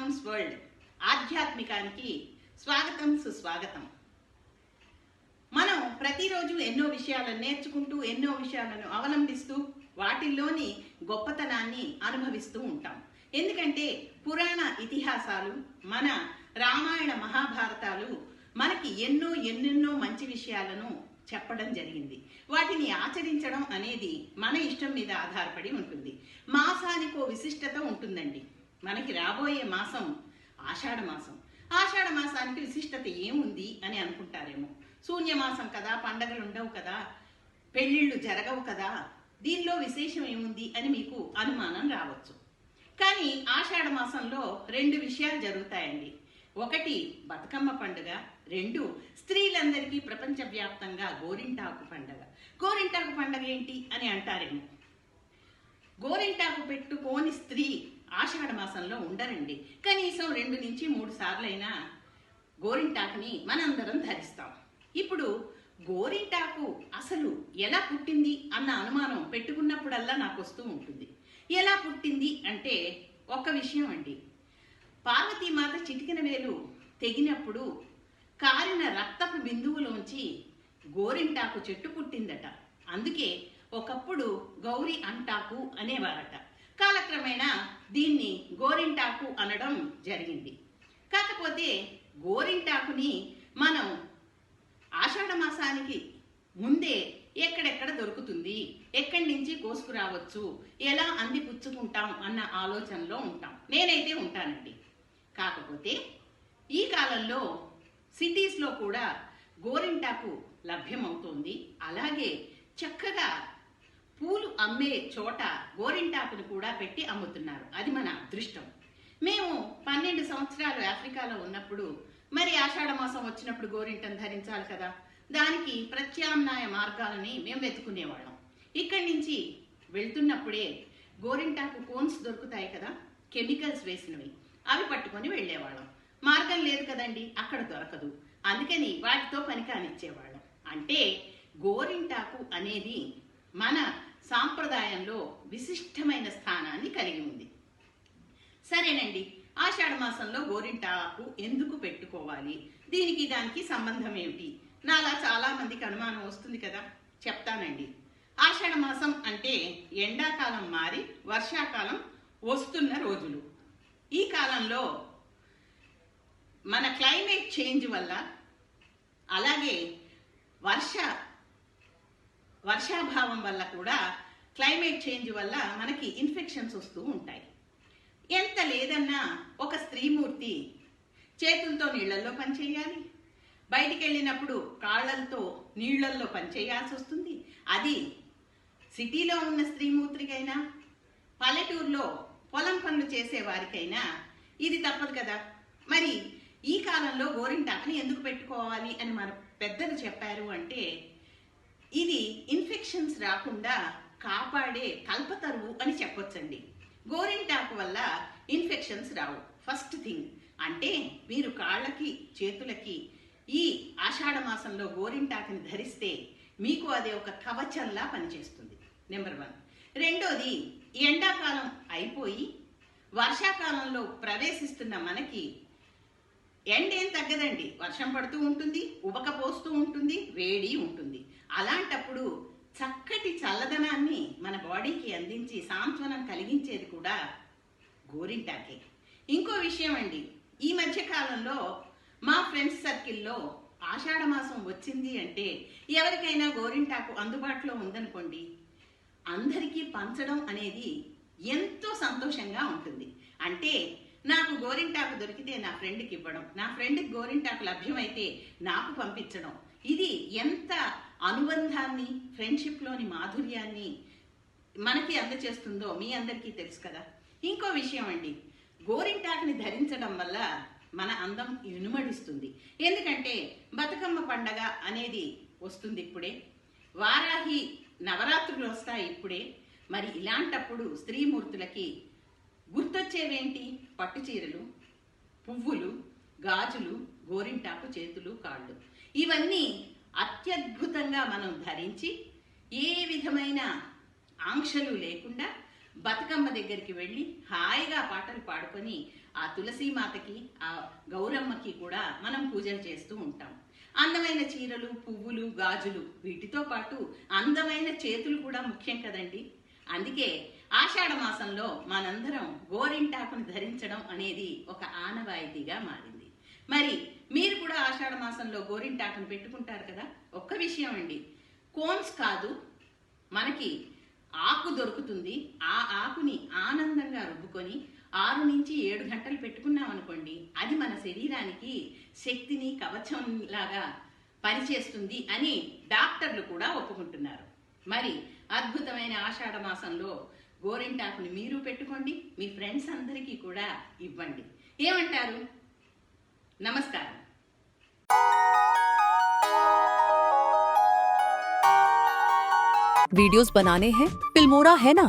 Accounts world ఆధ్యాత్మికానికి స్వాగతం సుస్వాగతం. మనం ప్రతిరోజు ఎన్నో విషయాలను నేర్చుకుంటూ ఎన్నో విషయాలను అవలంబిస్తూ వాటిల్లోని గొప్పతనాన్ని అనుభవిస్తూ ఉంటాం. ఎందుకంటే పురాణ ఇతిహాసాలు, మన రామాయణ మహాభారతాలు మనకి ఎన్నెన్నో మంచి విషయాలను చెప్పడం జరిగింది. వాటిని ఆచరించడం అనేది మన ఇష్టం మీద ఆధారపడి ఉంటుంది. మాసానికో విశిష్టత ఉంటుందండి. మనకి రాబోయే మాసం ఆషాఢ మాసం. ఆషాఢ మాసానికి విశిష్టత ఏముంది అని అనుకుంటారేమో. శూన్యమాసం కదా, పండగలు ఉండవు కదా, పెళ్ళిళ్ళు జరగవు కదా, దీనిలో విశేషం ఏముంది అని మీకు అనుమానం రావచ్చు. కానీ ఆషాఢ మాసంలో రెండు విషయాలు జరుగుతాయండి. ఒకటి బతుకమ్మ పండుగ, రెండు స్త్రీలందరికీ ప్రపంచవ్యాప్తంగా గోరింటాకు పండుగ. గోరింటాకు పండుగ ఏంటి అని అంటారేమో. గోరింటాకు పెట్టుకోని స్త్రీ ఆషాఢ మాసంలో ఉండరండి. కనీసం 2 నుంచి 3 సార్లైనా గోరింటాకుని మనందరం ధరిస్తాం. ఇప్పుడు గోరింటాకు అసలు ఎలా పుట్టింది అన్న అనుమానం పెట్టుకున్నప్పుడల్లా నాకు వస్తూ ఉంటుంది. ఎలా పుట్టింది అంటే ఒక విషయం అండి. పార్వతీమాత చిటికెన వేలు తెగినప్పుడు కారిన రక్తపు బిందువులోంచి గోరింటాకు చెట్టు పుట్టిందట. అందుకే ఒకప్పుడు గౌరీ అంటాకు అనేవారట. కాలక్రమేణా దీన్ని గోరింటాకు అనడం జరిగింది. కాకపోతే గోరింటాకుని మనం ఆషాఢ మాసానికి ముందే ఎక్కడెక్కడ దొరుకుతుంది, ఎక్కడి నుంచి కోసుకురావచ్చు, ఎలా అంది పుచ్చుకుంటాం అన్న ఆలోచనలో ఉంటాం. నేనైతే ఉంటానండి. కాకపోతే ఈ కాలంలో సిటీస్లో కూడా గోరింటాకు లభ్యమవుతోంది. అలాగే చక్కగా పూలు అమ్మే చోట గోరింటాకును కూడా పెట్టి అమ్ముతున్నారు. అది మన అదృష్టం. మేము 12 సంవత్సరాలు ఆఫ్రికాలో ఉన్నప్పుడు మరి ఆషాఢ మాసం వచ్చినప్పుడు గోరింటను ధరించాలి కదా, దానికి ప్రత్యామ్నాయ మార్గాలని మేము వెతుకునేవాళ్ళం. ఇక్కడి నుంచి వెళ్తున్నప్పుడే గోరింటాకు కోన్స్ దొరుకుతాయి కదా, కెమికల్స్ వేసినవి, అవి పట్టుకొని వెళ్ళేవాళ్ళం. మార్గం లేదు కదండి, అక్కడ దొరకదు. అందుకని వాటితో పని కానిచ్చేవాళ్ళం. అంటే గోరింటాకు అనేది మన సాంప్రదాయంలో విశిష్టమైన స్థానాన్ని కలిగి ఉంది. సరేనండి, ఆషాఢ మాసంలో గోరింటాకు ఎందుకు పెట్టుకోవాలి, దీనికి దానికి సంబంధం ఏమిటి? నాలా చాలా మందికి అనుమానం వస్తుంది కదా, చెప్తానండి. ఆషాఢ మాసం అంటే ఎండాకాలం మారి వర్షాకాలం వస్తున్న రోజులు. ఈ కాలంలో మన క్లైమేట్ చేంజ్ వల్ల, అలాగే వర్షాభావం వల్ల కూడా, క్లైమేట్ చేంజ్ వల్ల మనకి ఇన్ఫెక్షన్స్ వస్తూ ఉంటాయి. ఎంత లేదన్నా ఒక స్త్రీమూర్తి చేతులతో నీళ్లలో పనిచేయాలి, బయటికి వెళ్ళినప్పుడు కాళ్ళతో నీళ్లల్లో పనిచేయాల్సి వస్తుంది. అది సిటీలో ఉన్న స్త్రీమూర్తికైనా, పల్లెటూరులో పొలం పనులు చేసే వారికైనా ఇది తప్పదు కదా. మరి ఈ కాలంలో గోరింటాకుని ఎందుకు పెట్టుకోవాలి అని మన పెద్దలు చెప్పారు అంటే, ఇది ఇన్ఫెక్షన్స్ రాకుండా కాపాడే కల్పతరువు అని చెప్పొచ్చండి. గోరింటాకు వల్ల ఇన్ఫెక్షన్స్ రావు. ఫస్ట్ థింగ్ అంటే మీరు కాళ్ళకి చేతులకి ఈ ఆషాఢ మాసంలో గోరింటాకుని ధరిస్తే మీకు అది ఒక కవచంలా పనిచేస్తుంది. నెంబర్ 1. రెండోది, ఎండాకాలం అయిపోయి వర్షాకాలంలో ప్రవేశిస్తున్న మనకి ఎండేం తగ్గదండి. వర్షం పడుతూ ఉంటుంది, ఉబకపోస్తూ ఉంటుంది, వేడి ఉంటుంది. అలాంటప్పుడు చక్కటి చల్లదనాన్ని మన బాడీకి అందించి సాంత్వనం కలిగించేది కూడా గోరింటాకే. ఇంకో విషయం అండి, ఈ మధ్య కాలంలో మా ఫ్రెండ్స్ సర్కిల్లో ఆషాఢ మాసం వచ్చింది అంటే ఎవరికైనా గోరింటాకు అందుబాటులో ఉందనుకోండి, అందరికీ పంచడం అనేది ఎంతో సంతోషంగా ఉంటుంది. అంటే నాకు గోరింటాకు దొరికితే నా ఫ్రెండ్కి ఇవ్వడం, నా ఫ్రెండ్కి గోరింటాకు లభ్యమైతే నాకు పంపించడం, ఇది ఎంత అనుబంధాన్ని, ఫ్రెండ్షిప్లోని మాధుర్యాన్ని మనకి అందచేస్తుందో మీ అందరికీ తెలుసు కదా. ఇంకో విషయం అండి, గోరింటాకుని ధరించడం వల్ల మన అందం ఇనుమడిస్తుంది. ఎందుకంటే బతుకమ్మ పండగ అనేది వస్తుంది ఇప్పుడే, వారాహి నవరాత్రులు వస్తాయి ఇప్పుడే. మరి ఇలాంటప్పుడు స్త్రీమూర్తులకి గుర్తొచ్చేవేంటి? పట్టు చీరలు, పువ్వులు, గాజులు, గోరింటాకు చేతులు, కాళ్ళు. ఇవన్నీ అత్యద్భుతంగా మనం ధరించి ఏ విధమైన ఆంక్షలు లేకుండా బతుకమ్మ దగ్గరికి వెళ్ళి హాయిగా పాటలు పాడుకొని ఆ తులసి మాతకి ఆ గౌరమ్మకి కూడా మనం పూజలు చేస్తూ ఉంటాం. అందమైన చీరలు, పువ్వులు, గాజులు వీటితో పాటు అందమైన చేతులు కూడా ముఖ్యం కదండి. అందుకే ఆషాఢ మాసంలో మనందరం గోరింటాకును ధరించడం అనేది ఒక ఆనవాయితీగా మారింది. మరి మీరు కూడా ఆషాఢ మాసంలో గోరింటాకును పెట్టుకుంటారు కదా. ఒక్క విషయం అండి, కోన్స్ కాదు, మనకి ఆకు దొరుకుతుంది. ఆ ఆకుని ఆనందంగా రుబ్బుకొని 6 నుంచి 7 గంటలు పెట్టుకున్నాం అనుకోండి, అది మన శరీరానికి శక్తిని, కవచం లాగా పనిచేస్తుంది అని డాక్టర్లు కూడా ఒప్పుకుంటున్నారు. మరి అద్భుతమైన ఆషాఢ మాసంలో గోరింటాకుని మీరు పెట్టుకోండి, మీ ఫ్రెండ్స్ అందరికీ కూడా ఇవ్వండి. ఏమంటారు? నమస్కారం. वीडियोस बनाने हैं, फिल्मोरा है ना।